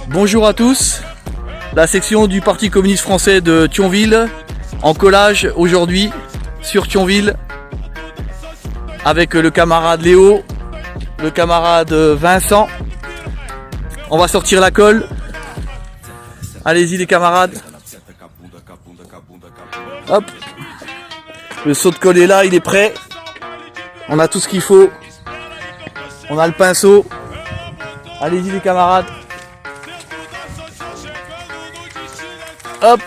Bonjour à tous, la section du Parti communiste français de Thionville en collage aujourd'hui sur Thionville avec le camarade Léo, le camarade Vincent. On va sortir la colle. Allez-y les camarades. Hop. Le saut de colle est là, il est prêt. On a tout ce qu'il faut. On a le pinceau. Allez-y les camarades. Hop.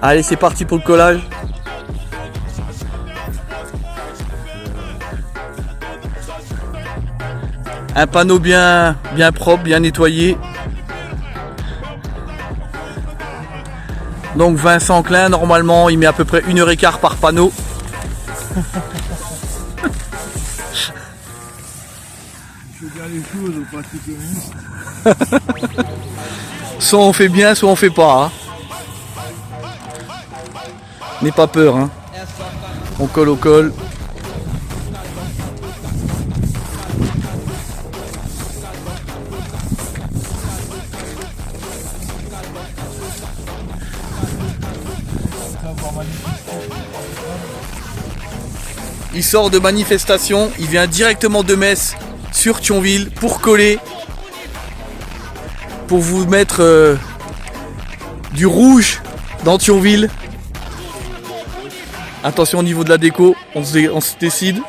Allez, c'est parti pour le collage. Un panneau bien propre, bien nettoyé. Donc Vincent Klein, normalement, il met à peu près 1h15 par panneau. Je fais bien les choses au Parti communiste. Soit on fait bien, soit on fait pas. Hein. N'aie pas peur. Hein. On colle au col. Il sort de manifestation, il vient directement de Metz sur Thionville pour coller, pour vous mettre du rouge dans Thionville. Attention au niveau de la déco, on se décide.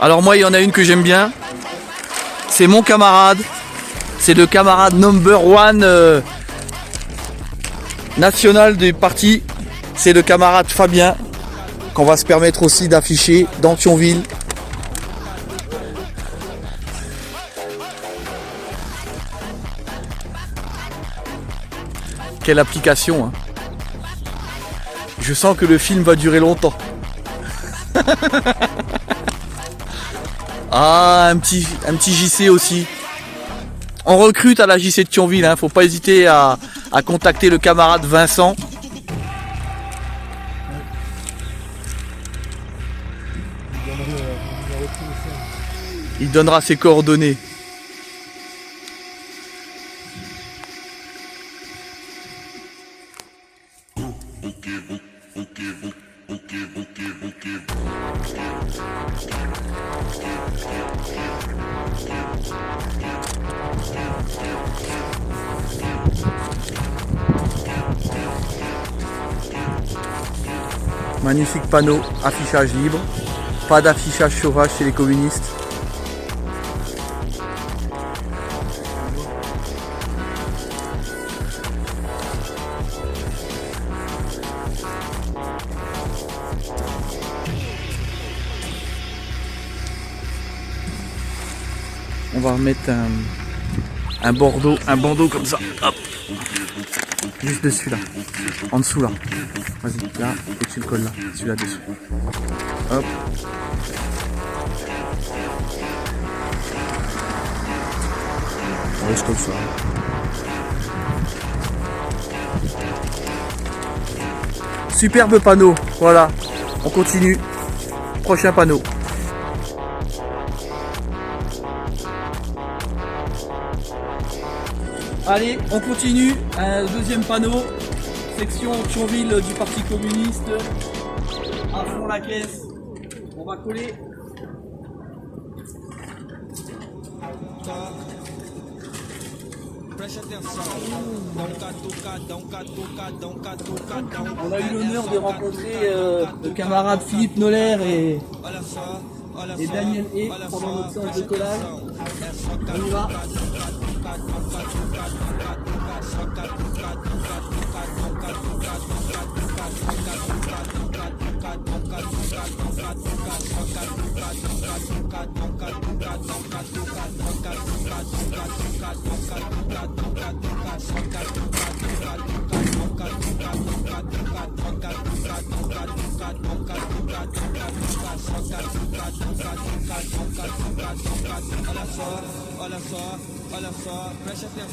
Alors moi il y en a une que j'aime bien, c'est mon camarade, c'est le camarade number one national du parti, c'est le camarade Fabien, qu'on va se permettre aussi d'afficher dans Thionville. Quelle application, hein. Je sens que le film va durer longtemps. Ah, un petit JC aussi. On recrute à la JC de Thionville, hein. Faut pas hésiter à contacter le camarade Vincent. Il donnera ses coordonnées. Magnifique panneau, affichage libre. Pas d'affichage sauvage chez les communistes. On va remettre un bandeau comme ça. Hop. Juste dessus là. En dessous là. Vas-y, là, et tu le colles là. Celui-là dessus. Hop. Ouais, je colle ça. Superbe panneau. Voilà. On continue. Prochain panneau. Allez, on continue. Un deuxième panneau. Section Thionville du Parti communiste. À fond la caisse. On va coller. On a eu l'honneur de rencontrer le camarade Philippe Noller et Daniel E pendant notre séance de collage. On y va.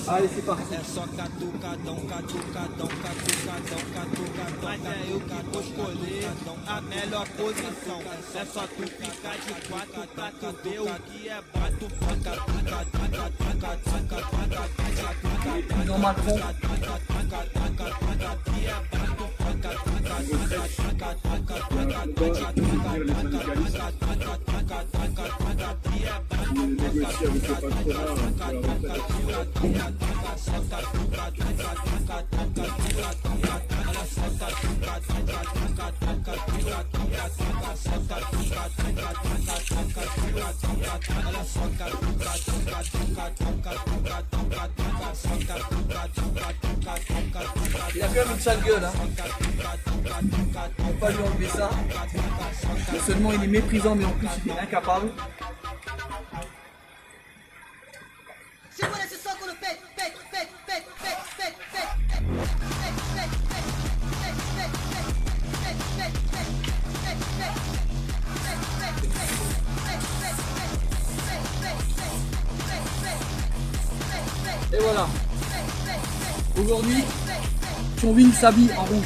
Allez, c'est parti. É só catucadão, catucadão, catucadão, catucadão. Mas é eu que vou escolher a melhor posição. É só tu ficar de quatro pra tu ver o que é bato. Président Macron. Négocier avec le patronat pour Il a quand même une sale gueule, hein. On peut pas lui enlever ça. Non seulement il est méprisant, mais en plus il est incapable. Segura esse soco no peito, peito, peito, peito, peito, peito, Et voilà. Aujourd'hui, Thionville s'habille en rouge.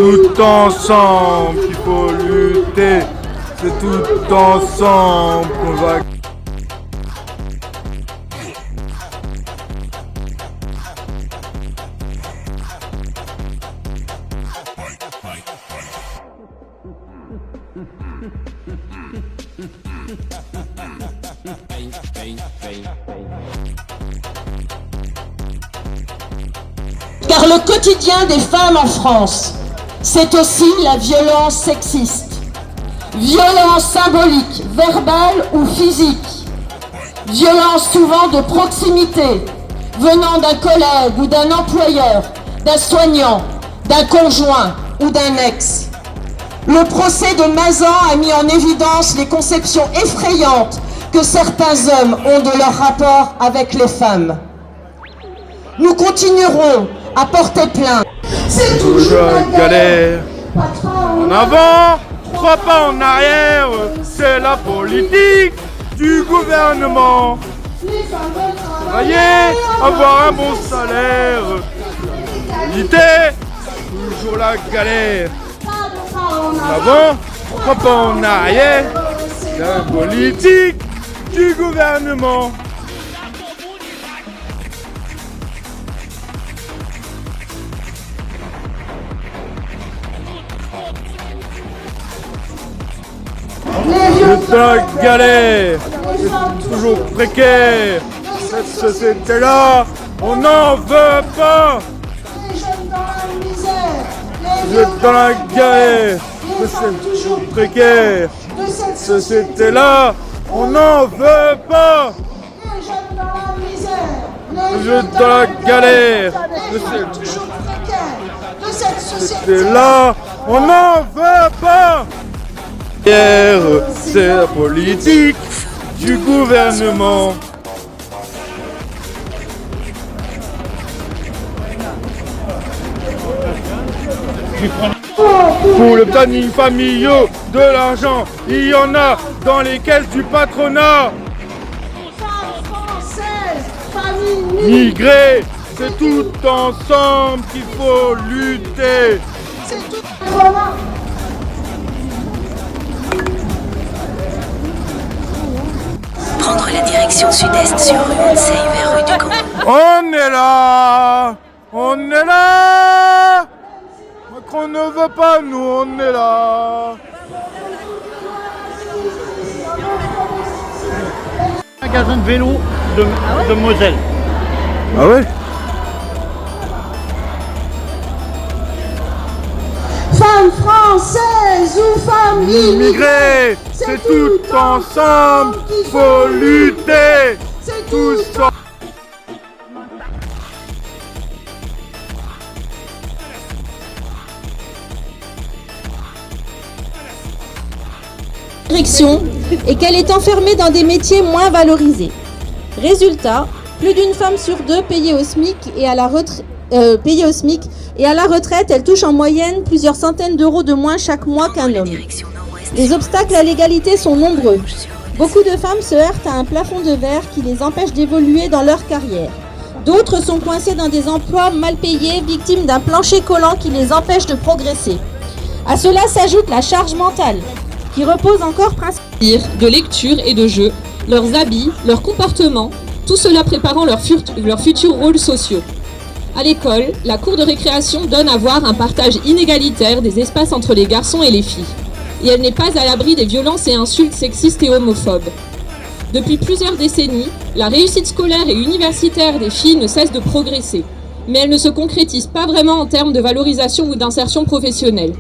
tout ensemble qu'il faut lutter, c'est tout ensemble qu'on va. Car le quotidien des femmes en France, c'est aussi la violence sexiste. Violence symbolique, verbale ou physique. Violence souvent de proximité, venant d'un collègue ou d'un employeur, d'un soignant, d'un conjoint ou d'un ex. Le procès de Mazan a mis en évidence les conceptions effrayantes que certains hommes ont de leur rapport avec les femmes. Nous continuerons à porter plainte. C'est toujours la galère. En avant, 3 pas en arrière, c'est la politique du gouvernement. Travailler, avoir un bon salaire. L'égalité, toujours la galère. En avant, 3 pas en arrière, c'est la politique du gouvernement. C'est la galère, c'est toujours précaire. Cette société-là, on n'en veut pas. Vous êtes dans la galère, c'est toujours précaire. Cette société-là, on n'en veut pas. Vous êtes dans la galère, c'est toujours précaire. Cette société-là, on n'en veut pas. C'est la politique du gouvernement. Pour le planning familial, de l'argent, il y en a dans les caisses du patronat. Femmes françaises, familles Migrer, c'est tout ensemble qu'il faut lutter. c'est tout commun. Prendre la direction sud-est sur rue Honsey vers rue du Camp. On est là, on est là. Macron ne veut pas, nous on est là. Magasin de vélo de Moselle. Ah ouais? Femmes françaises ou femmes Immigrés, c'est tout ensemble qu'il faut lutter. c'est Tous ensemble. Direction et qu'elle est enfermée dans des métiers moins valorisés. Résultat, plus d'une femme sur deux payée au SMIC et à la retraite, elle touche en moyenne plusieurs centaines d'euros de moins chaque mois qu'un homme. Direction nord-ouest. Les obstacles à l'égalité sont nombreux. Beaucoup de femmes se heurtent à un plafond de verre qui les empêche d'évoluer dans leur carrière. D'autres sont coincées dans des emplois mal payés, victimes d'un plancher collant qui les empêche de progresser. À cela s'ajoute la charge mentale, qui repose encore principalement de lecture et de jeu, leurs habits, leurs comportements, tout cela préparant leurs futurs rôles sociaux. À l'école, la cour de récréation donne à voir un partage inégalitaire des espaces entre les garçons et les filles. Et elle n'est pas à l'abri des violences et insultes sexistes et homophobes. Depuis plusieurs décennies, la réussite scolaire et universitaire des filles ne cesse de progresser, mais elle ne se concrétise pas vraiment en termes de valorisation ou d'insertion professionnelle.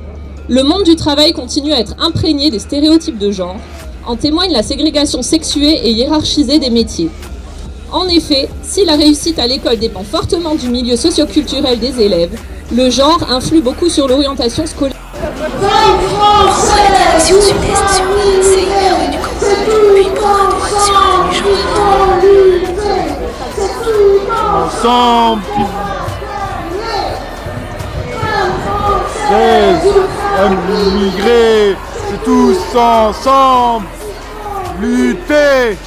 Le monde du travail continue à être imprégné des stéréotypes de genre, en témoigne la ségrégation sexuée et hiérarchisée des métiers. En effet, si la réussite à l'école dépend fortement du milieu socioculturel des élèves, le genre influe beaucoup sur l'orientation scolaire. Prendre la direction sud-est sur rue Honsey vers rue du Camp. Puis prendre à droite sur l'avenue Jean Renaud. Ensemble, immigrés, c'est tous ensemble lutter.